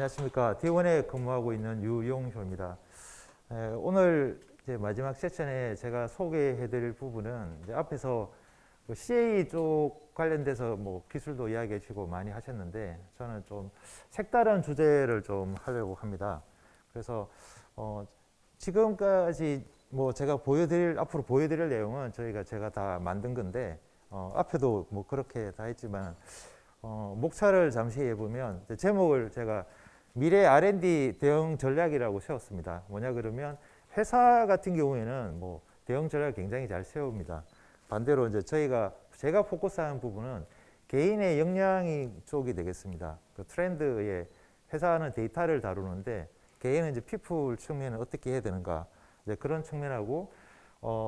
안녕하십니까. D1에 근무하고 있는 유용효입니다. 오늘 이제 마지막 세션에 제가 소개해드릴 부분은 이제 앞에서 그 CA 쪽 관련돼서 뭐 기술도 이야기해 주시고 많이 하셨는데 저는 좀 색다른 주제를 좀 하려고 합니다. 그래서 지금까지 뭐 제가 앞으로 보여드릴 내용은 제가 다 만든 건데 앞에도 뭐 그렇게 다 했지만 목차를 잠시 해보면 제목을 제가 미래 R&D 대응 전략이라고 세웠습니다. 뭐냐 그러면 회사 같은 경우에는 뭐 대응 전략을 굉장히 잘 세웁니다. 반대로 이제 제가 포커스하는 부분은 개인의 역량이 쪽이 되겠습니다. 그 트렌드에 회사는 데이터를 다루는데 개인은 이제 피플 측면을 어떻게 해야 되는가 이제 그런 측면하고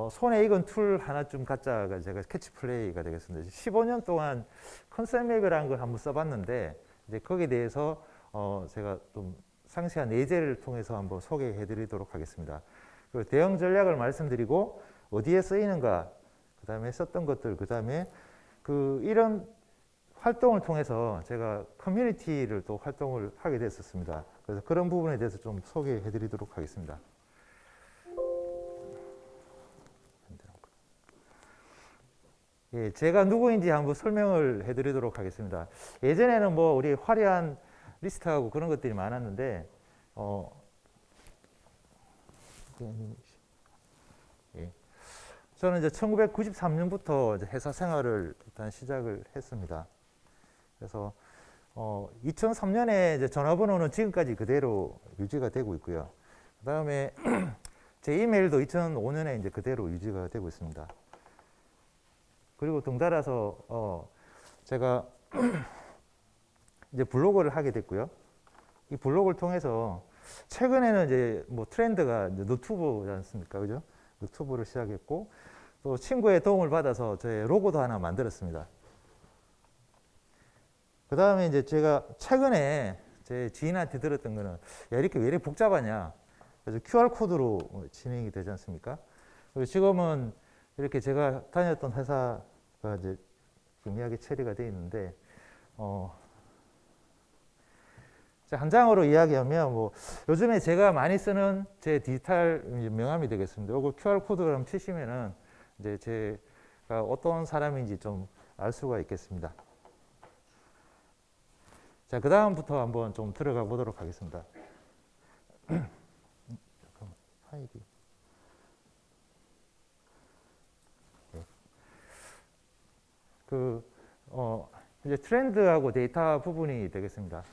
손에 익은 툴 하나쯤 갖자가 제가 캐치플레이가 되겠습니다. 15년 동안 컨셉맵이라는 걸 한번 써봤는데 이제 거기에 대해서 제가 좀 상세한 예제를 통해서 한번 소개해드리도록 하겠습니다. 그리고 대응 전략을 말씀드리고 어디에 쓰이는가, 그 다음에 썼던 것들, 그 다음에 이런 활동을 통해서 제가 커뮤니티를 또 활동을 하게 됐었습니다. 그래서 그런 부분에 대해서 좀 소개해드리도록 하겠습니다. 예, 제가 누구인지 한번 설명을 해드리도록 하겠습니다. 예전에는 뭐 우리 화려한 리스트하고 그런 것들이 많았는데, 예. 저는 이제 1993년부터 이제 회사 생활을 일단 시작을 했습니다. 그래서 2003년에 이제 전화번호는 지금까지 그대로 유지가 되고 있고요. 그 다음에 제 이메일도 2005년에 이제 그대로 유지가 되고 있습니다. 그리고 덩달아서 제가 이제 블로그를 하게 됐고요. 이 블로그를 통해서 최근에는 이제 뭐 트렌드가 이제 너튜브지 않습니까, 그죠? 너튜브를 시작했고 또 친구의 도움을 받아서 저의 로고도 하나 만들었습니다. 그 다음에 이제 제가 최근에 제 지인한테 들었던 거는 야, 이렇게 왜 이렇게 복잡하냐? 그래서 QR 코드로 진행이 되지 않습니까? 그리고 지금은 이렇게 제가 다녔던 회사가 이제 미미하게 처리가 되어 있는데, 한 장으로 이야기하면 뭐 요즘에 제가 많이 쓰는 제 디지털 명함이 되겠습니다. 이거 QR 코드를 한번 치시면은 이제 제가 어떤 사람인지 좀 알 수가 있겠습니다. 자, 그 다음부터 한번 좀 들어가 보도록 하겠습니다. 잠깐만, 파일이. 이제 트렌드하고 데이터 부분이 되겠습니다.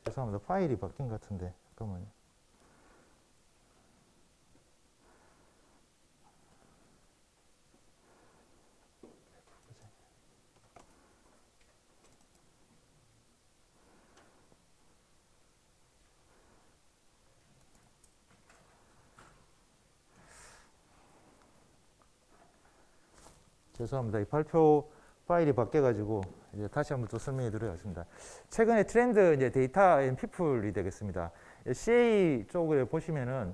죄송합니다. 파일이 바뀐 것 같은데. 잠깐만요. 죄송합니다. 이 발표 파일이 바뀌어가지고 이제 다시 한번 또 설명해 드리겠습니다. 최근에 트렌드 이제 데이터 앤 피플이 되겠습니다. CA 쪽을 보시면은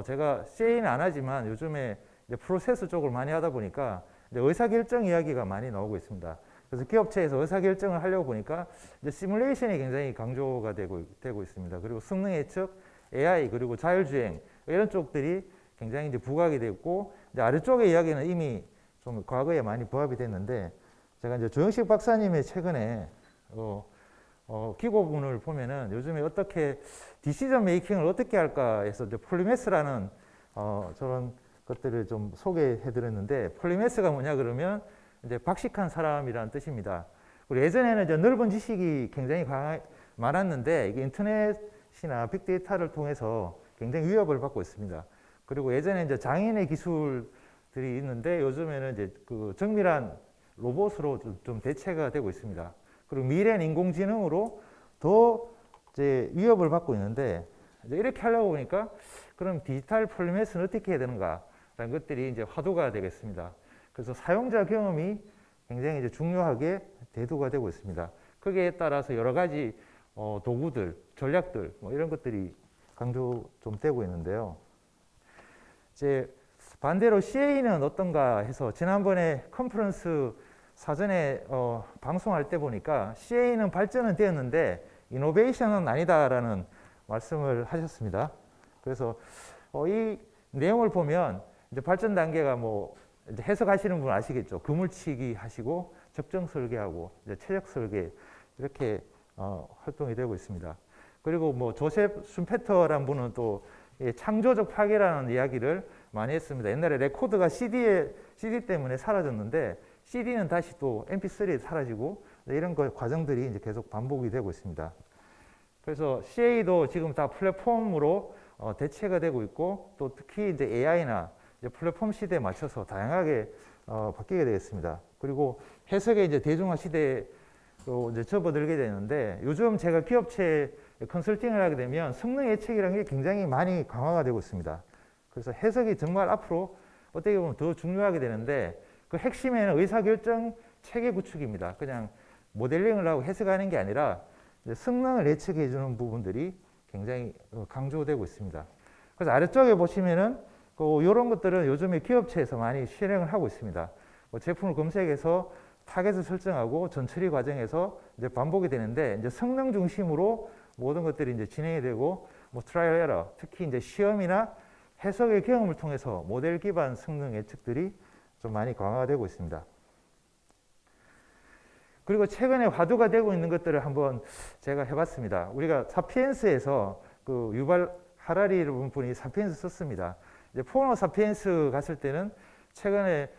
제가 CA는 안 하지만 요즘에 이제 프로세스 쪽을 많이 하다 보니까 이제 의사결정 이야기가 많이 나오고 있습니다. 그래서 기업체에서 의사결정을 하려고 보니까 이제 시뮬레이션이 굉장히 강조가 되고 있습니다. 그리고 성능 예측, AI 그리고 자율주행 이런 쪽들이 굉장히 이제 부각이 됐고 이제 아래쪽의 이야기는 이미 좀 과거에 많이 부합이 됐는데 제가 이제 조영식 박사님의 최근에 기고문을 보면은 요즘에 어떻게 디시전 메이킹을 어떻게 할까 해서 이제 폴리메스라는 저런 것들을 좀 소개해 드렸는데 폴리메스가 뭐냐 그러면 이제 박식한 사람이라는 뜻입니다. 그리고 예전에는 이제 넓은 지식이 굉장히 많았는데 이게 인터넷이나 빅데이터를 통해서 굉장히 위협을 받고 있습니다. 그리고 예전에 이제 장인의 기술들이 있는데 요즘에는 이제 정밀한 로봇으로 좀 대체가 되고 있습니다. 그리고 미래는 인공지능으로 더 이제 위협을 받고 있는데 이제 이렇게 하려고 보니까 그럼 디지털 폴리메스는 어떻게 해야 되는가라는 것들이 이제 화두가 되겠습니다. 그래서 사용자 경험이 굉장히 이제 중요하게 대두가 되고 있습니다. 거기에 따라서 여러 가지 도구들, 전략들 뭐 이런 것들이 강조 좀 되고 있는데요. 이제 반대로 CA는 어떤가 해서 지난번에 컨퍼런스 사전에 방송할 때 보니까 CA는 발전은 되었는데 이노베이션은 아니다라는 말씀을 하셨습니다. 그래서 이 내용을 보면 이제 발전 단계가 뭐 이제 해석하시는 분 아시겠죠. 그물치기 하시고 적정 설계하고 이제 최적 설계 이렇게 활동이 되고 있습니다. 그리고 뭐 조셉 슌페터라는 분은 또 창조적 파괴라는 이야기를 많이 했습니다. 옛날에 레코드가 CD 때문에 사라졌는데 CD는 다시 또 MP3에 사라지고 이런 과정들이 이제 계속 반복이 되고 있습니다. 그래서 CA도 지금 다 플랫폼으로 대체가 되고 있고 또 특히 이제 AI나 이제 플랫폼 시대에 맞춰서 다양하게 바뀌게 되겠습니다. 그리고 해석의 이제 대중화 시대로 이제 접어들게 되는데 요즘 제가 기업체 컨설팅을 하게 되면 성능 예측이라는 게 굉장히 많이 강화가 되고 있습니다. 그래서 해석이 정말 앞으로 어떻게 보면 더 중요하게 되는데 그 핵심에는 의사결정 체계 구축입니다. 그냥 모델링을 하고 해석하는 게 아니라 성능을 예측해 주는 부분들이 굉장히 강조되고 있습니다. 그래서 아래쪽에 보시면은 이런 것들은 요즘에 기업체에서 많이 실행을 하고 있습니다. 제품을 검색해서 타겟을 설정하고 전처리 과정에서 이제 반복이 되는데 이제 성능 중심으로 모든 것들이 이제 진행이 되고 뭐 트라이얼 에러, 특히 이제 시험이나 해석의 경험을 통해서 모델 기반 성능 예측들이 좀 많이 강화가 되고 있습니다. 그리고 최근에 화두가 되고 있는 것들을 한번 제가 해봤습니다. 우리가 사피엔스에서 그 유발 하라리라는 분이 사피엔스 썼습니다. 이제 포노 사피엔스 갔을 때는 최근에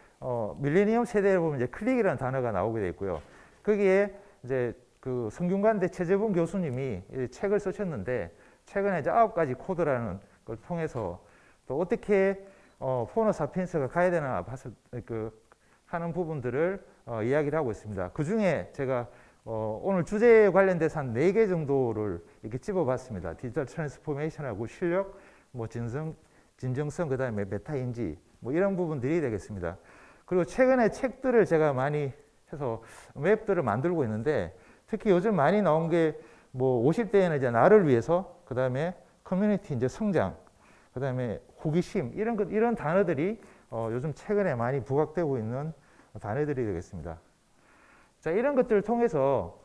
밀레니엄 세대에 보면 이제 클릭이라는 단어가 나오게 돼 있고요. 거기에 이제 그 성균관대 최재분 교수님이 책을 쓰셨는데 최근에 이제 9가지 코드라는 걸 통해서 또 어떻게 포노 사피엔스가 가야 되나 하는 부분들을 이야기를 하고 있습니다. 그 중에 제가 오늘 주제에 관련돼서 한 4개 정도를 이렇게 집어봤습니다. 디지털 트랜스포메이션하고 실력, 뭐 진정성, 그 다음에 메타인지 뭐 이런 부분들이 되겠습니다. 그리고 최근에 책들을 제가 많이 해서 웹들을 만들고 있는데 특히 요즘 많이 나온 게 뭐 50대에는 이제 나를 위해서, 그 다음에 커뮤니티 이제 성장, 그 다음에 호기심 이런 단어들이 요즘 최근에 많이 부각되고 있는 단어들이 되겠습니다. 자, 이런 것들을 통해서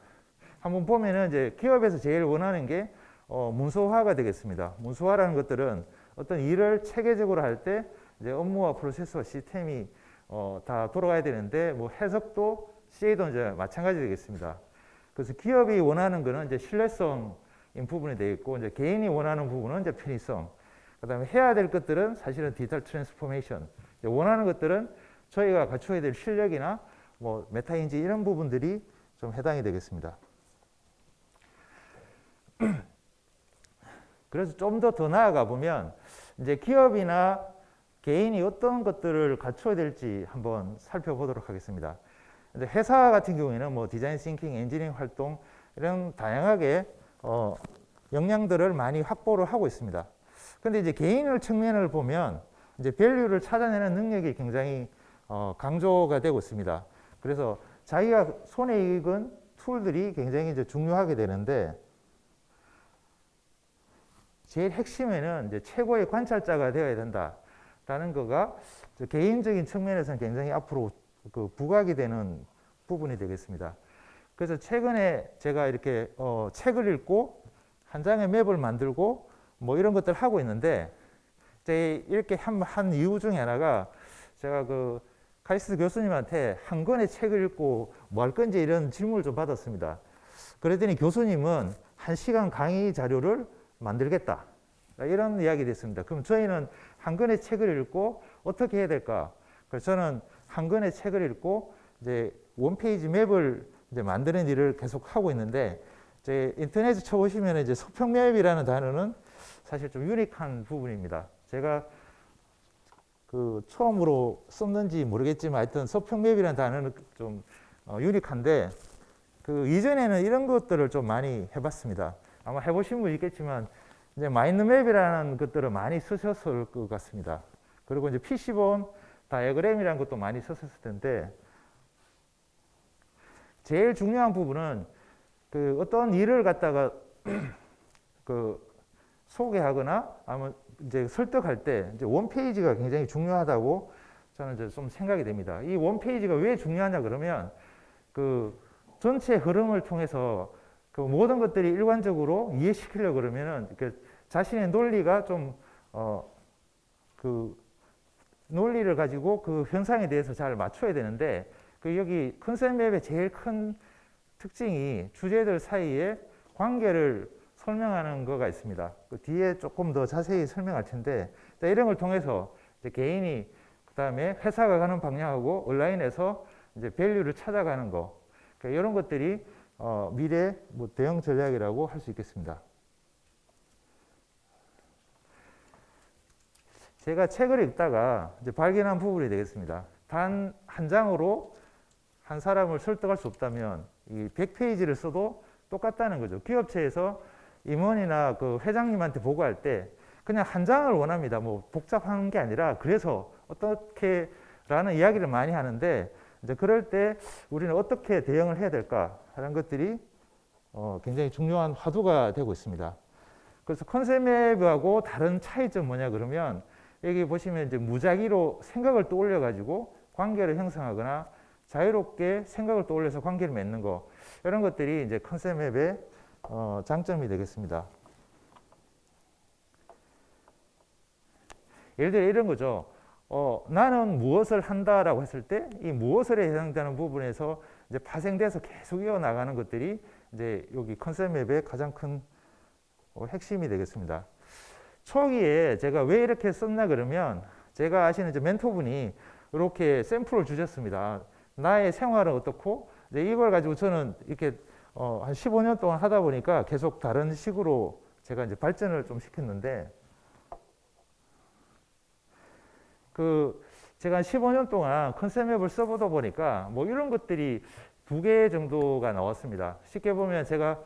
한번 보면은 이제 기업에서 제일 원하는 게 문서화가 되겠습니다. 문서화라는 것들은 어떤 일을 체계적으로 할 때 이제 업무와 프로세스와 시스템이 다 돌아가야 되는데 뭐 해석도 CA도 이제 마찬가지 되겠습니다. 그래서 기업이 원하는 거는 이제 신뢰성인 부분이 되어 있고 이제 개인이 원하는 부분은 이제 편의성. 그다음에 해야 될 것들은 사실은 디지털 트랜스포메이션. 원하는 것들은 저희가 갖춰야 될 실력이나 뭐 메타인지 이런 부분들이 좀 해당이 되겠습니다. 그래서 좀 더 나아가 보면 이제 기업이나 개인이 어떤 것들을 갖춰야 될지 한번 살펴보도록 하겠습니다. 회사 같은 경우에는 뭐 디자인 싱킹, 엔지니어링 활동 이런 다양하게 역량들을 많이 확보를 하고 있습니다. 근데 이제 개인의 측면을 보면 이제 밸류를 찾아내는 능력이 굉장히 강조가 되고 있습니다. 그래서 자기가 손에 익은 툴들이 굉장히 이제 중요하게 되는데 제일 핵심에는 이제 최고의 관찰자가 되어야 된다라는 거가 개인적인 측면에서는 굉장히 앞으로 그 부각이 되는 부분이 되겠습니다. 그래서 최근에 제가 이렇게 책을 읽고 한 장의 맵을 만들고 뭐 이런 것들 하고 있는데 이제 이렇게 한 이유 중에 하나가 제가 그 카이스트 교수님한테 한 권의 책을 읽고 뭐 할 건지 이런 질문을 좀 받았습니다. 그랬더니 교수님은 1시간 강의 자료를 만들겠다 이런 이야기를 했습니다. 그럼 저희는 한 권의 책을 읽고 어떻게 해야 될까? 그래서 저는 한 권의 책을 읽고 이제 원페이지 맵을 이제 만드는 일을 계속 하고 있는데 이제 인터넷에 쳐보시면 이제 소평맵이라는 단어는 사실 좀 유니크한 부분입니다. 제가 그 처음으로 썼는지 모르겠지만 하여튼 소평맵이라는 단어는 좀 유니크한데 그 이전에는 이런 것들을 좀 많이 해봤습니다. 아마 해보신 분 있겠지만 이제 마인드맵이라는 것들을 많이 쓰셨을 것 같습니다. 그리고 이제 PC본 다이어그램이라는 것도 많이 썼을 텐데 제일 중요한 부분은 그 어떤 일을 갖다가 그 소개하거나 아니면 이제 설득할 때 이제 원페이지가 굉장히 중요하다고 저는 이제 좀 생각이 됩니다. 이 원페이지가 왜 중요하냐 그러면 그 전체 흐름을 통해서 그 모든 것들이 일관적으로 이해시키려고 그러면은 자신의 논리가 좀 그 논리를 가지고 그 현상에 대해서 잘 맞춰야 되는데, 그 여기 컨셉 맵의 제일 큰 특징이 주제들 사이에 관계를 설명하는 거가 있습니다. 그 뒤에 조금 더 자세히 설명할 텐데, 이런 걸 통해서 이제 개인이 그 다음에 회사가 가는 방향하고 온라인에서 이제 밸류를 찾아가는 거, 그러니까 이런 것들이 미래 뭐 대응 전략이라고 할 수 있겠습니다. 제가 책을 읽다가 이제 발견한 부분이 되겠습니다. 단 한 장으로 한 사람을 설득할 수 없다면 이 100페이지를 써도 똑같다는 거죠. 기업체에서 임원이나 그 회장님한테 보고할 때 그냥 한 장을 원합니다. 뭐 복잡한 게 아니라 그래서 어떻게라는 이야기를 많이 하는데, 이제 그럴 때 우리는 어떻게 대응을 해야 될까 하는 것들이 굉장히 중요한 화두가 되고 있습니다. 그래서 컨셉 맵하고 다른 차이점 뭐냐 그러면, 여기 보시면 이제 무작위로 생각을 떠올려 가지고 관계를 형성하거나 자유롭게 생각을 떠올려서 관계를 맺는 거, 이런 것들이 이제 컨셉 맵의 장점이 되겠습니다. 예를 들어 이런 거죠. 나는 무엇을 한다라고 했을 때 이 무엇을에 해당되는 부분에서 이제 파생돼서 계속 이어나가는 것들이 이제 여기 컨셉 맵의 가장 큰 핵심이 되겠습니다. 초기에 제가 왜 이렇게 썼나 그러면, 제가 아시는 이제 멘토분이 이렇게 샘플을 주셨습니다. 나의 생활은 어떻고, 이제 이걸 가지고 저는 이렇게 한 15년 동안 하다 보니까 계속 다른 식으로 제가 이제 발전을 좀 시켰는데, 제가 한 15년 동안 컨셉 맵을 써보다 보니까 뭐 이런 것들이 2개 정도가 나왔습니다. 쉽게 보면 제가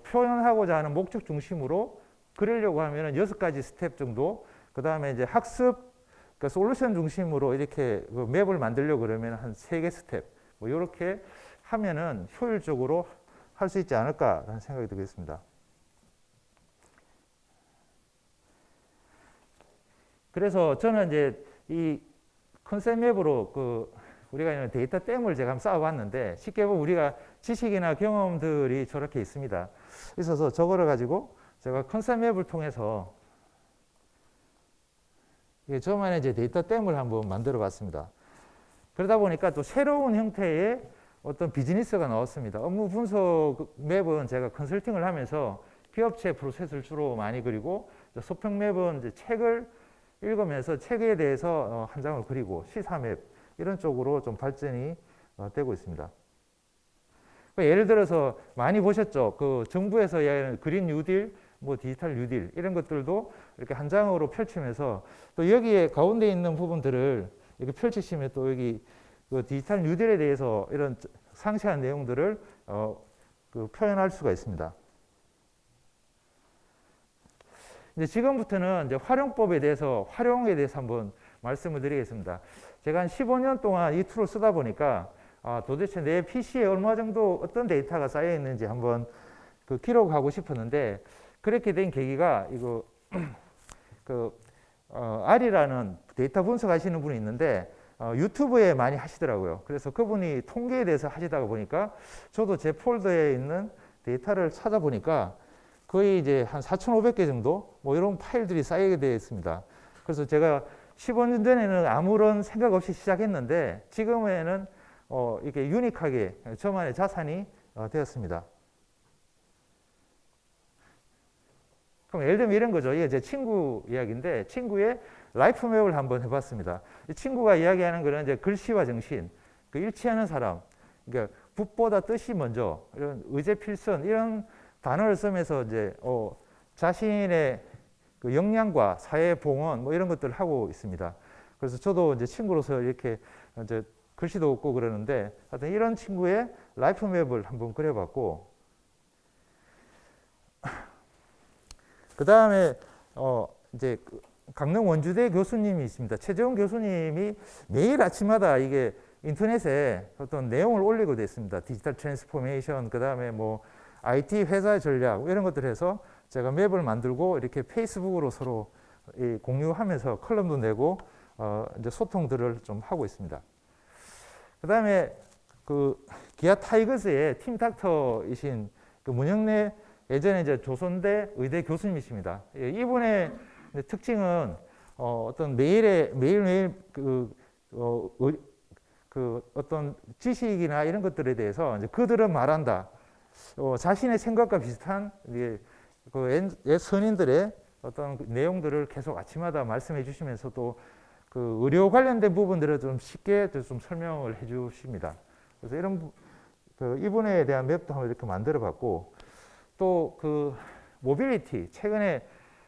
표현하고자 하는 목적 중심으로 그리려고 하면은 6가지 스텝 정도, 그 다음에 이제 학습, 그러니까 솔루션 중심으로 이렇게 그 맵을 만들려고 그러면 한 3개 스텝, 뭐 이렇게 하면은 효율적으로 할 수 있지 않을까라는 생각이 들겠습니다. 그래서 저는 이제 이 컨셉 맵으로 우리가 데이터 댐을 제가 한번 쌓아봤는데, 쉽게 보면 우리가 지식이나 경험들이 저렇게 있습니다. 있어서 저거를 가지고 제가 컨셉 맵을 통해서 저만의 이제 데이터 댐을 한번 만들어 봤습니다. 그러다 보니까 또 새로운 형태의 어떤 비즈니스가 나왔습니다. 업무 분석 맵은 제가 컨설팅을 하면서 기업체 프로세스를 주로 많이 그리고, 소평 맵은 이제 책을 읽으면서 책에 대해서 한 장을 그리고 시사 맵, 이런 쪽으로 좀 발전이 되고 있습니다. 예를 들어서 많이 보셨죠? 그 정부에서 이야기하는 그린 뉴딜, 뭐 디지털 뉴딜, 이런 것들도 이렇게 한 장으로 펼치면서, 또 여기에 가운데 있는 부분들을 이렇게 펼치시면 또 여기 그 디지털 뉴딜에 대해서 이런 상세한 내용들을 표현할 수가 있습니다. 이제 지금부터는 이제 활용법에 대해서, 활용에 대해서 한번 말씀을 드리겠습니다. 제가 한 15년 동안 이 툴을 쓰다 보니까 도대체 내 PC에 얼마 정도 어떤 데이터가 쌓여 있는지 한번 기록하고 싶었는데, 그렇게 된 계기가 이거 R이라는 데이터 분석하시는 분이 있는데 유튜브에 많이 하시더라고요. 그래서 그분이 통계에 대해서 하시다가 보니까 저도 제 폴더에 있는 데이터를 찾아보니까 거의 이제 한 4,500개 정도 뭐 이런 파일들이 쌓이게 되어 있습니다. 그래서 제가 15년 전에는 아무런 생각 없이 시작했는데 지금에는 이렇게 유니크하게 저만의 자산이 되었습니다. 그럼 예를 들면 이런 거죠. 이게 제 친구 이야기인데, 친구의 라이프 맵을 한번 해봤습니다. 이 친구가 이야기하는 거는 이제 글씨와 정신, 일치하는 사람, 그러니까 붓보다 뜻이 먼저, 이런 의제필선, 이런 단어를 쓰면서 이제 자신의 그 역량과 사회 봉헌 뭐 이런 것들을 하고 있습니다. 그래서 저도 이제 친구로서 이렇게 이제 글씨도 없고 그러는데, 하여튼 이런 친구의 라이프 맵을 한번 그려봤고, 그 다음에 이제 강릉 원주대 교수님이 있습니다. 최재훈 교수님이 매일 아침마다 이게 인터넷에 어떤 내용을 올리고 있습니다. 디지털 트랜스포메이션, 그 다음에 뭐 IT 회사 전략 이런 것들 해서 제가 맵을 만들고 이렇게 페이스북으로 서로 공유하면서 컬럼도 내고 이제 소통들을 좀 하고 있습니다. 그 다음에 기아 타이거즈의 팀 닥터이신 그 문영래 예전에 이제 조선대 의대 교수님이십니다. 예, 이분의 특징은 어떤 매일매일 그 어떤 지식이나 이런 것들에 대해서 이제 그들은 말한다. 자신의 생각과 비슷한 그 옛 선인들의 어떤 내용들을 계속 아침마다 말씀해 주시면서도 그 의료 관련된 부분들을 좀 쉽게 좀 설명을 해 주십니다. 그래서 이런 그 이분에 대한 맵도 한번 이렇게 만들어 봤고, 또 그 모빌리티, 최근에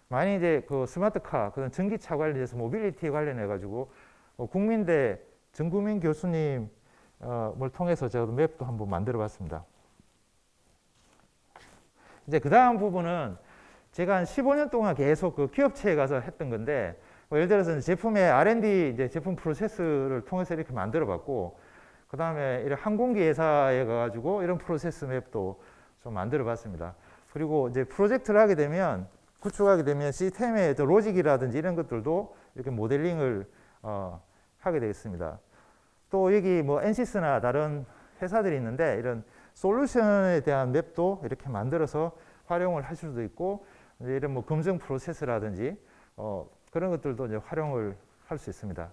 많이 이제 그 스마트카, 그런 전기차 관련해서 모빌리티 관련해 가지고 국민대 정구민 교수님을 통해서 제가 맵도 한번 만들어 봤습니다. 이제 그 다음 부분은 제가 한 15년 동안 계속 그 기업체에 가서 했던 건데, 예를 들어서 제품의 R&D 이제 제품 프로세스를 통해서 이렇게 만들어 봤고, 그 다음에 이런 항공기 회사에 가가지고 이런 프로세스 맵도 좀 만들어 봤습니다. 그리고 이제 프로젝트를 하게 되면, 구축하게 되면 시스템의 로직이라든지 이런 것들도 이렇게 모델링을 하게 되겠습니다. 또 여기 뭐 엔시스나 다른 회사들이 있는데, 이런 솔루션에 대한 맵도 이렇게 만들어서 활용을 할 수도 있고, 이런 뭐 검증 프로세스라든지 그런 것들도 이제 활용을 할 수 있습니다.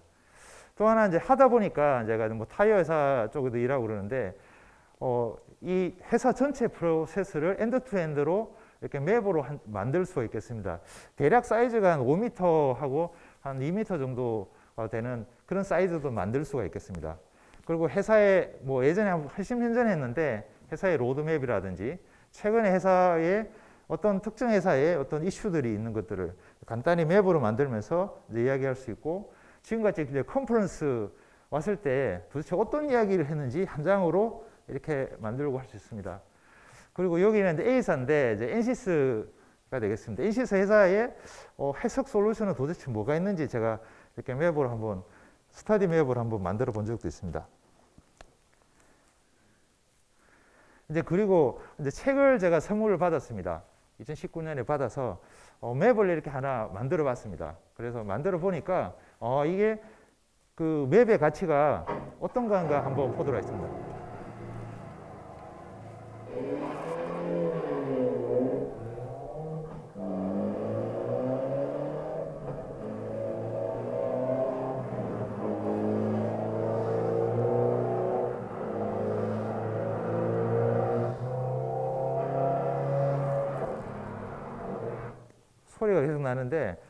또 하나 이제 하다 보니까 제가 뭐 타이어 회사 쪽에도 일하고 그러는데, 이 회사 전체 프로세스를 엔드 투 엔드로 이렇게 맵으로 만들 수가 있겠습니다. 대략 사이즈가 한 5m 하고 한 2m 정도 되는 그런 사이즈도 만들 수가 있겠습니다. 그리고 회사에 뭐 예전에 한 80년 전에 했는데, 회사의 로드맵이라든지 최근에 회사의 어떤 특정 회사의 어떤 이슈들이 있는 것들을 간단히 맵으로 만들면서 이야기할 수 있고, 지금같이 이제 컨퍼런스 왔을 때 도대체 어떤 이야기를 했는지 한 장으로 이렇게 만들고 할 수 있습니다. 그리고 여기는 이제 A사인데 이제 엔시스가 되겠습니다. 엔시스 회사의 해석 솔루션은 도대체 뭐가 있는지 제가 이렇게 맵으로 한번 스터디 맵으로 한번 만들어 본 적도 있습니다. 이제 그리고 이제 책을 제가 선물을 받았습니다. 2019년에 받아서 맵을 이렇게 하나 만들어 봤습니다. 그래서 만들어 보니까 이게 그 맵의 가치가 어떤가 한번 보도록 하겠습니다. 소리가 계속 나는데,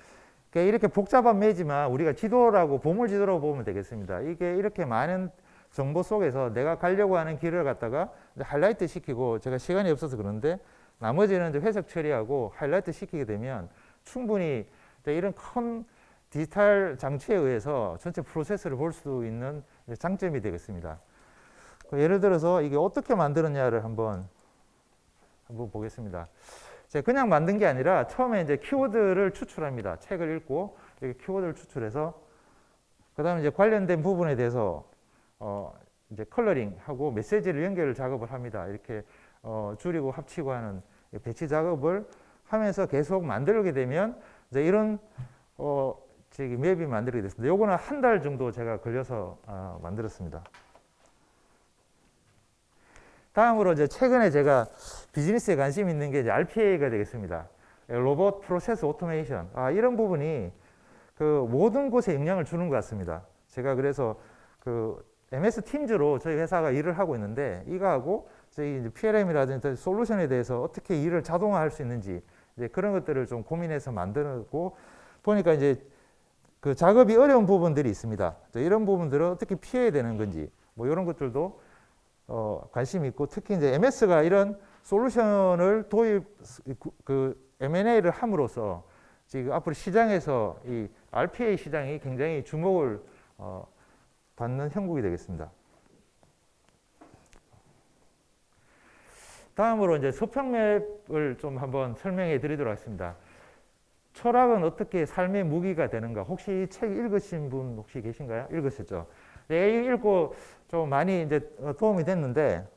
이렇게 복잡한 매지만 우리가 지도라고 보물 지도라고 보면 되겠습니다. 이게 이렇게 많은 정보 속에서 내가 가려고 하는 길을 갖다가 하이라이트 시키고, 제가 시간이 없어서 그런데 나머지는 이제 회색 처리하고 하이라이트 시키게 되면 충분히 이런 큰 디지털 장치에 의해서 전체 프로세스를 볼 수 있는 장점이 되겠습니다. 예를 들어서 이게 어떻게 만들었냐를 한번 보겠습니다. 제가 그냥 만든 게 아니라 처음에 이제 키워드를 추출합니다. 책을 읽고 이렇게 키워드를 추출해서, 그 다음에 이제 관련된 부분에 대해서 이제 컬러링하고 메시지를 연결 작업을 합니다. 이렇게 줄이고 합치고 하는 배치 작업을 하면서 계속 만들게 되면 이제 이런 맵이 만들게 됐습니다. 요거는 한 달 정도 제가 걸려서 만들었습니다. 다음으로 이제 최근에 제가 비즈니스에 관심 있는 게 이제 RPA가 되겠습니다. 로봇 프로세스 오토메이션. 이런 부분이 그 모든 곳에 영향을 주는 것 같습니다. 제가 그래서 그 MS 팀즈로 저희 회사가 일을 하고 있는데, 이거하고 저희 이제 PLM이라든지 솔루션에 대해서 어떻게 일을 자동화할 수 있는지 이제 그런 것들을 좀 고민해서 만들고 보니까 이제 그 작업이 어려운 부분들이 있습니다. 이런 부분들을 어떻게 피해야 되는 건지 뭐 이런 것들도 관심이 있고, 특히 이제 MS가 이런 솔루션을 M&A를 함으로써 지금 앞으로 시장에서 이 RPA 시장이 굉장히 주목을 받는 형국이 되겠습니다. 다음으로 이제 서평맵을 좀 한번 설명해 드리도록 하겠습니다. 철학은 어떻게 삶의 무기가 되는가? 혹시 이 책 읽으신 분 혹시 계신가요? 읽으셨죠? 네, 읽고 좀 많이 이제 도움이 됐는데,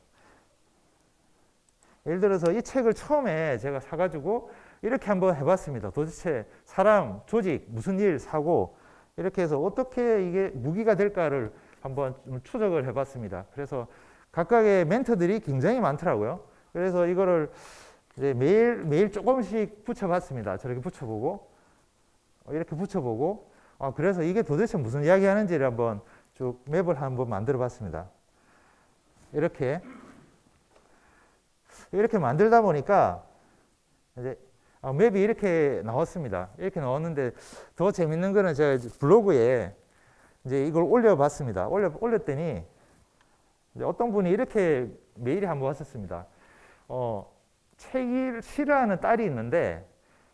예를 들어서 이 책을 처음에 제가 사가지고 이렇게 한번 해봤습니다. 도대체 사람, 조직, 무슨 일, 사고 이렇게 해서 어떻게 이게 무기가 될까를 한번 추적을 해봤습니다. 그래서 각각의 멘토들이 굉장히 많더라고요. 그래서 이거를 이제 매일 조금씩 붙여봤습니다. 저렇게 붙여보고, 이렇게 붙여보고, 그래서 이게 도대체 무슨 이야기 하는지를 한번 쭉 맵을 한번 만들어 봤습니다. 이렇게 만들다 보니까 이제 맵이 이렇게 나왔습니다. 이렇게 나왔는데 더 재밌는 거는 제가 블로그에 이제 이걸 올려봤습니다. 올렸더니 이제 어떤 분이 이렇게 메일이 한번 왔었습니다. 책을 싫어하는 딸이 있는데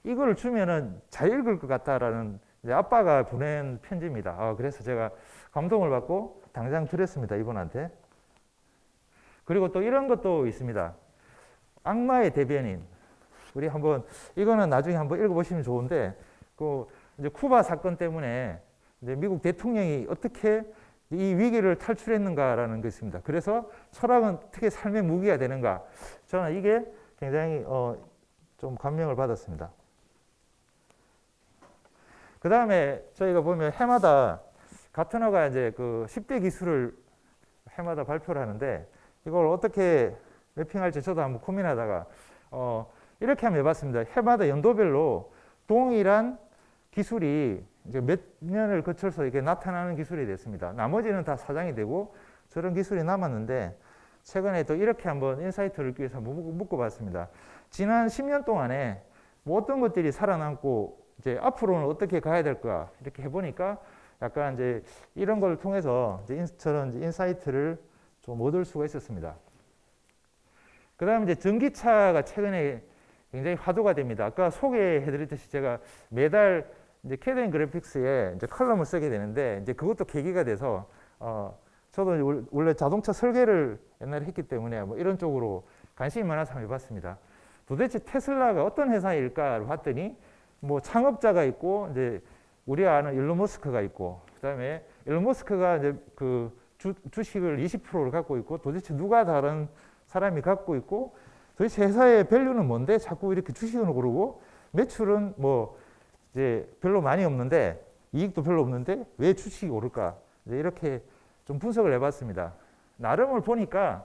이걸 주면은 잘 읽을 것 같다라는 이제 아빠가 보낸 편지입니다. 그래서 제가 감동을 받고 당장 드렸습니다. 이분한테. 그리고 또 이런 것도 있습니다. 악마의 대변인. 우리 한번 이거는 나중에 한번 읽어보시면 좋은데 그 이제 쿠바 사건 때문에 이제 미국 대통령이 어떻게 이 위기를 탈출했는가라는 게 있습니다. 그래서 철학은 어떻게 삶의 무기가 되는가. 저는 이게 굉장히 좀 감명을 받았습니다. 그 다음에 저희가 보면 해마다 가트너가 이제 그 10대 기술을 해마다 발표를 하는데 이걸 어떻게 매핑할지 저도 한번 고민하다가 이렇게 한번 해봤습니다. 해마다 연도별로 동일한 기술이 이제 몇 년을 거쳐서 이렇게 나타나는 기술이 됐습니다. 나머지는 다 사장이 되고 저런 기술이 남았는데 최근에 또 이렇게 한번 인사이트를 끼기 위해서 묶어봤습니다. 지난 10년 동안에 뭐 어떤 것들이 살아남고 이제 앞으로는 어떻게 가야 될까 이렇게 해보니까 약간 이제 이런 걸 통해서 이제 저런 인사이트를 좀 얻을 수가 있었습니다. 그 다음에 이제 전기차가 최근에 굉장히 화두가 됩니다. 아까 소개해드렸듯이 제가 매달 이제 캐덴 그래픽스에 이제 칼럼을 쓰게 되는데 이제 그것도 계기가 돼서 저도 원래 자동차 설계를 옛날에 했기 때문에 뭐 이런 쪽으로 관심이 많아서 한번 해봤습니다. 도대체 테슬라가 어떤 회사일까를 봤더니 뭐 창업자가 있고 이제 우리가 아는 일론 머스크가 있고 그다음에 일론 머스크가 이제 그 주식을 20%를 갖고 있고 도대체 누가 다른 사람이 갖고 있고 도대체 회사의 밸류는 뭔데 자꾸 이렇게 주식을 고르고 매출은 뭐 이제 별로 많이 없는데 이익도 별로 없는데 왜 주식이 오를까 이제 이렇게 좀 분석을 해봤습니다. 나름을 보니까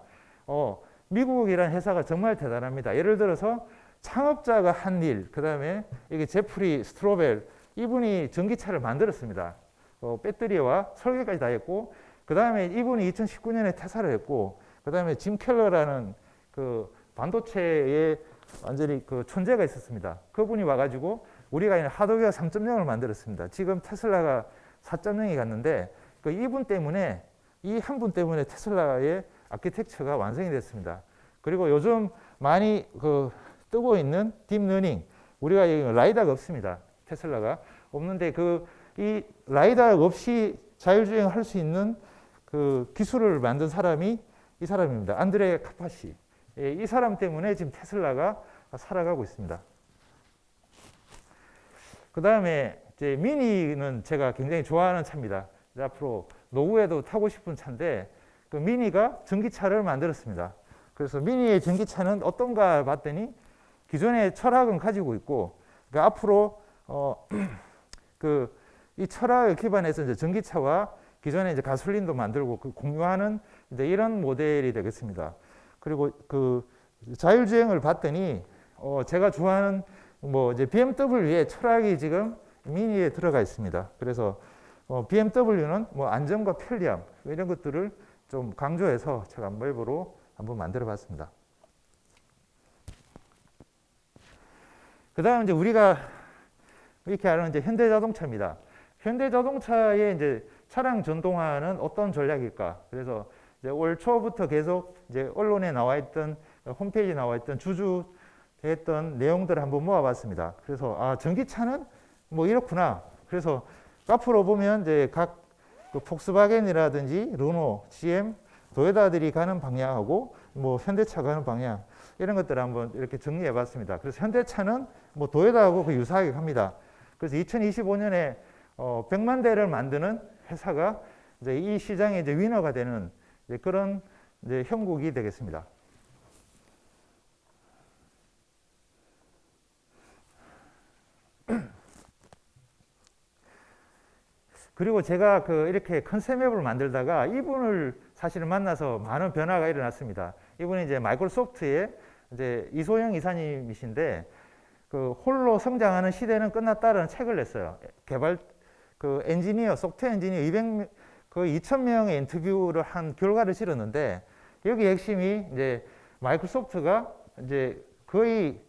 미국이라는 회사가 정말 대단합니다. 예를 들어서 창업자가 한 일, 그 다음에 이게 제프리 스트로벨 이분이 전기차를 만들었습니다. 배터리와 설계까지 다 했고 그 다음에 이분이 2019년에 퇴사를 했고 그 다음에 짐 켈러라는 그 반도체의 완전히 그 천재가 있었습니다. 그분이 와가지고 우리가 하드웨어 3.0을 만들었습니다. 지금 테슬라가 4.0이 갔는데 그 이분 때문에 이 한 분 때문에 테슬라의 아키텍처가 완성이 됐습니다. 그리고 요즘 많이 그 뜨고 있는 딥러닝 우리가 라이다가 없습니다. 테슬라가 없는데 이 라이다가 없이 자율주행을 할 수 있는 그 기술을 만든 사람이 이 사람입니다. 안드레 카파시. 이 사람 때문에 지금 테슬라가 살아가고 있습니다. 그 다음에 이제 미니는 제가 굉장히 좋아하는 차입니다. 앞으로 노후에도 타고 싶은 차인데 그 미니가 전기차를 만들었습니다. 그래서 미니의 전기차는 어떤가 봤더니 기존의 철학은 가지고 있고 그러니까 앞으로 이 철학을 기반해서 이제 전기차와 기존에 이제 가솔린도 만들고 그 공유하는 이제 이런 모델이 되겠습니다. 그리고 그 자율주행을 봤더니 제가 좋아하는 뭐 이제 BMW의 철학이 지금 미니에 들어가 있습니다. 그래서 BMW는 뭐 안전과 편리함 이런 것들을 좀 강조해서 제가 맵으로 한번 만들어 봤습니다. 그 다음 이제 우리가 이렇게 아는 이제 현대자동차입니다. 현대자동차의 이제 차량 전동화는 어떤 전략일까? 그래서 이제 올 초부터 계속 이제 언론에 나와 있던 홈페이지에 나와 있던 주주했던 내용들을 한번 모아봤습니다. 그래서 전기차는 뭐 이렇구나. 그래서 앞으로 보면 이제 각 그 폭스바겐이라든지 르노, GM, 도요타들이 가는 방향하고 뭐 현대차가 가는 방향 이런 것들을 한번 이렇게 정리해봤습니다. 그래서 현대차는 뭐 도요타하고 그 유사하게 갑니다. 그래서 2025년에 100만 대를 만드는 회사가 이제 이 시장의 이제 위너가 되는 이제 그런 이제 형국이 되겠습니다. 그리고 제가 이렇게 컨셉맵을 만들다가 이분을 사실은 만나서 많은 변화가 일어났습니다. 이분이 이제 마이크로소프트의 이제 이소영 이사님이신데 그 홀로 성장하는 시대는 끝났다라는 책을 냈어요. 개발 그 엔지니어 소프트웨어 엔지니어 200 거의 2,000명의 인터뷰를 한 결과를 실었는데 여기 핵심이 이제 마이크로소프트가 이제 거의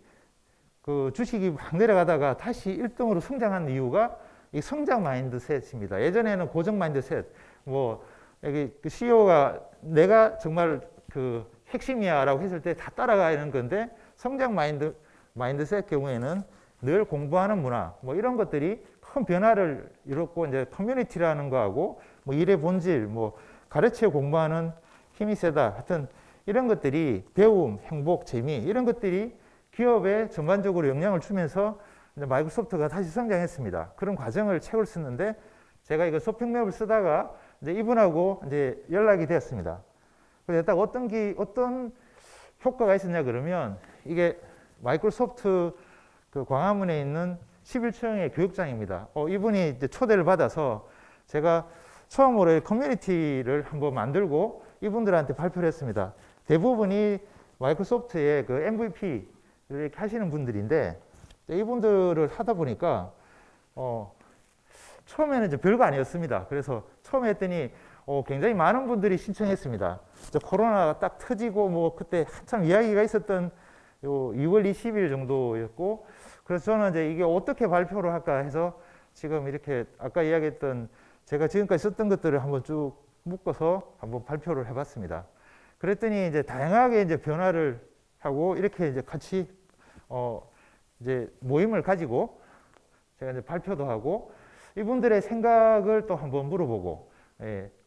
그 주식이 막 내려가다가 다시 1등으로 성장한 이유가 이 성장 마인드셋입니다. 예전에는 고정 마인드셋, 뭐 여기 그 CEO가 내가 정말 그 핵심이야라고 했을 때 다 따라가는 건데 성장 마인드셋 경우에는 늘 공부하는 문화, 뭐 이런 것들이 큰 변화를 이뤘고 이제 커뮤니티라는 거하고 뭐 일의 본질, 뭐 가르쳐 공부하는 힘이 세다. 하여튼 이런 것들이 배움, 행복, 재미 이런 것들이 기업에 전반적으로 영향을 주면서 이제 마이크로소프트가 다시 성장했습니다. 그런 과정을 책을 썼는데 제가 이거 쇼핑맵을 쓰다가 이제 이분하고 이제 연락이 되었습니다. 그래서 딱 어떤 효과가 있었냐 그러면 이게 마이크로소프트 그 광화문에 있는 11층의 교육장입니다. 이분이 이제 초대를 받아서 제가 처음으로 커뮤니티를 한번 만들고 이분들한테 발표를 했습니다. 대부분이 마이크로소프트의 그 MVP 이렇게 하시는 분들인데 이분들을 하다 보니까 처음에는 이제 별거 아니었습니다. 그래서 처음에 했더니 굉장히 많은 분들이 신청했습니다. 코로나가 딱 터지고 뭐 그때 한참 이야기가 있었던 요 2월 20일 정도였고 그래서 저는 이제 이게 어떻게 발표를 할까 해서 지금 이렇게 아까 이야기했던 제가 지금까지 썼던 것들을 한번 쭉 묶어서 한번 발표를 해봤습니다. 그랬더니 이제 다양하게 이제 변화를 하고 이렇게 이제 같이 이제 모임을 가지고 제가 이제 발표도 하고 이분들의 생각을 또 한번 물어보고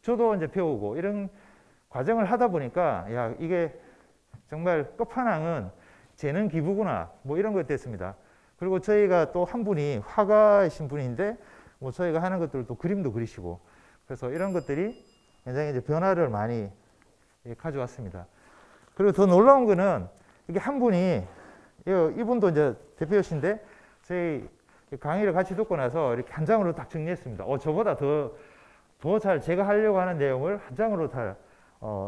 저도 이제 배우고 이런 과정을 하다 보니까 야 이게 정말 끝판왕은 재능 기부구나 뭐 이런 것 됐습니다. 그리고 저희가 또 한 분이 화가이신 분인데 뭐 저희가 하는 것들도 그림도 그리시고 그래서 이런 것들이 굉장히 이제 변화를 많이 가져왔습니다. 그리고 더 놀라운 거는 이게 한 분이 이분도 이제 대표이신데 저희 강의를 같이 듣고 나서 이렇게 한 장으로 딱 정리했습니다. 저보다 더 잘 제가 하려고 하는 내용을 한 장으로 다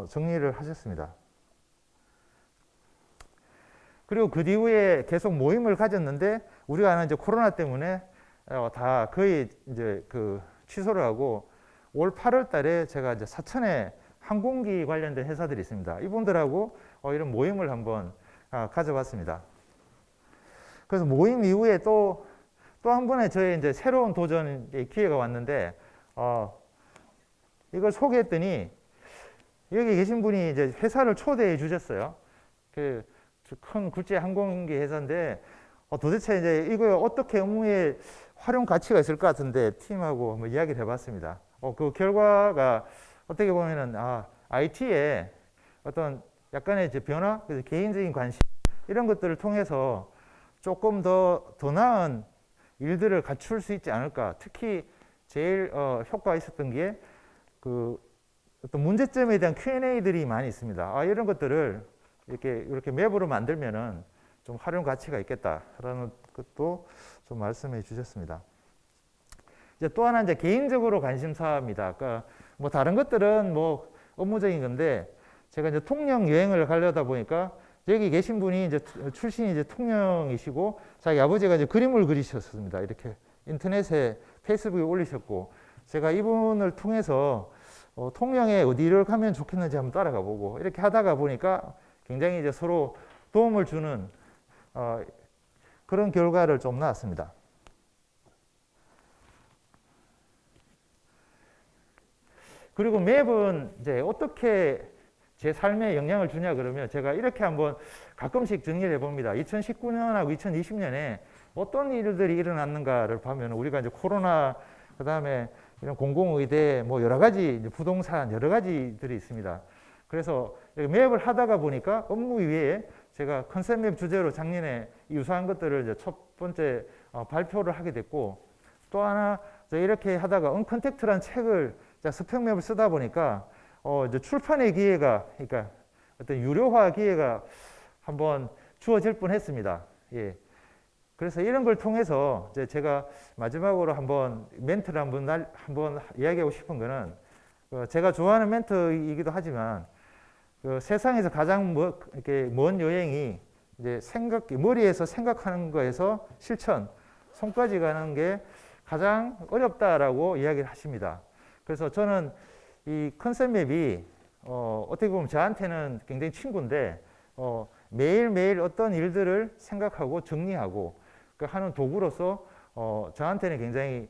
정리를 하셨습니다. 그리고 그 이후에 계속 모임을 가졌는데 우리가 아는 이제 코로나 때문에 다 거의 이제 그 취소를 하고 올 8월 달에 제가 이제 사천에 항공기 관련된 회사들이 있습니다. 이분들하고 이런 모임을 한번 가져봤습니다. 그래서 모임 이후에 또 한 번의 저의 이제 새로운 도전의 기회가 왔는데 이걸 소개했더니 여기 계신 분이 이제 회사를 초대해 주셨어요. 그 큰 국제 항공기 회사인데 도대체 이제 이거 어떻게 업무에 활용 가치가 있을 것 같은데 팀하고 한번 이야기를 해봤습니다. 그 결과가 어떻게 보면은 IT에 어떤 약간의 이제 변화, 그래서 개인적인 관심 이런 것들을 통해서 조금 더 나은 일들을 갖출 수 있지 않을까. 특히 제일 효과가 있었던 게 그 어떤 문제점에 대한 Q&A들이 많이 있습니다. 이런 것들을 이렇게 맵으로 만들면은 좀 활용 가치가 있겠다라는 것도 좀 말씀해 주셨습니다. 이제 또 하나 이제 개인적으로 관심사입니다. 그러니까 뭐 다른 것들은 뭐 업무적인 건데 제가 이제 통영 여행을 가려다 보니까 여기 계신 분이 이제 출신이 이제 통영이시고 자기 아버지가 이제 그림을 그리셨습니다. 이렇게 인터넷에 페이스북에 올리셨고 제가 이분을 통해서 통영에 어디를 가면 좋겠는지 한번 따라가 보고 이렇게 하다가 보니까 굉장히 이제 서로 도움을 주는 그런 결과를 좀 나왔습니다. 그리고 맵은 이제 어떻게 제 삶에 영향을 주냐 그러면 제가 이렇게 한번 가끔씩 정리를 해봅니다. 2019년하고 2020년에 어떤 일들이 일어났는가를 보면 우리가 이제 코로나 그다음에 이런 공공의대 뭐 여러 가지 이제 부동산 여러 가지들이 있습니다. 그래서 맵을 하다가 보니까 업무 위에 제가 컨셉 맵 주제로 작년에 유사한 것들을 이제 첫 번째 발표를 하게 됐고 또 하나 이렇게 하다가 언컨택트라는 책을 스펙맵을 쓰다 보니까 이제 출판의 기회가 그러니까 어떤 유료화 기회가 한번 주어질 뻔했습니다. 예. 그래서 이런 걸 통해서 이제 제가 마지막으로 한번 멘트를 한번 이야기하고 싶은 거는 제가 좋아하는 멘트이기도 하지만 세상에서 가장 이렇게 먼 여행이 이제 머리에서 생각하는 거에서 실천, 손까지 가는 게 가장 어렵다라고 이야기를 하십니다. 그래서 저는 이 컨셉 맵이 어떻게 보면 저한테는 굉장히 친구인데 매일매일 어떤 일들을 생각하고 정리하고 하는 도구로서 저한테는 굉장히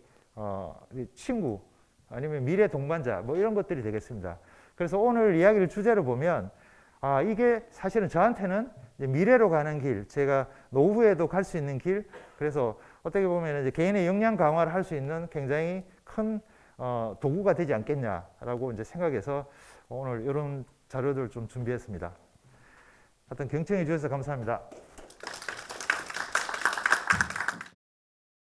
친구 아니면 미래 동반자 뭐 이런 것들이 되겠습니다. 그래서 오늘 이야기를 주제로 보면 이게 사실은 저한테는 이제 미래로 가는 길, 제가 노후에도 갈 수 있는 길, 그래서 어떻게 보면 이제 개인의 역량 강화를 할 수 있는 굉장히 큰 도구가 되지 않겠냐라고 이제 생각해서 오늘 이런 자료들 좀 준비했습니다. 하여튼 경청해 주셔서 감사합니다.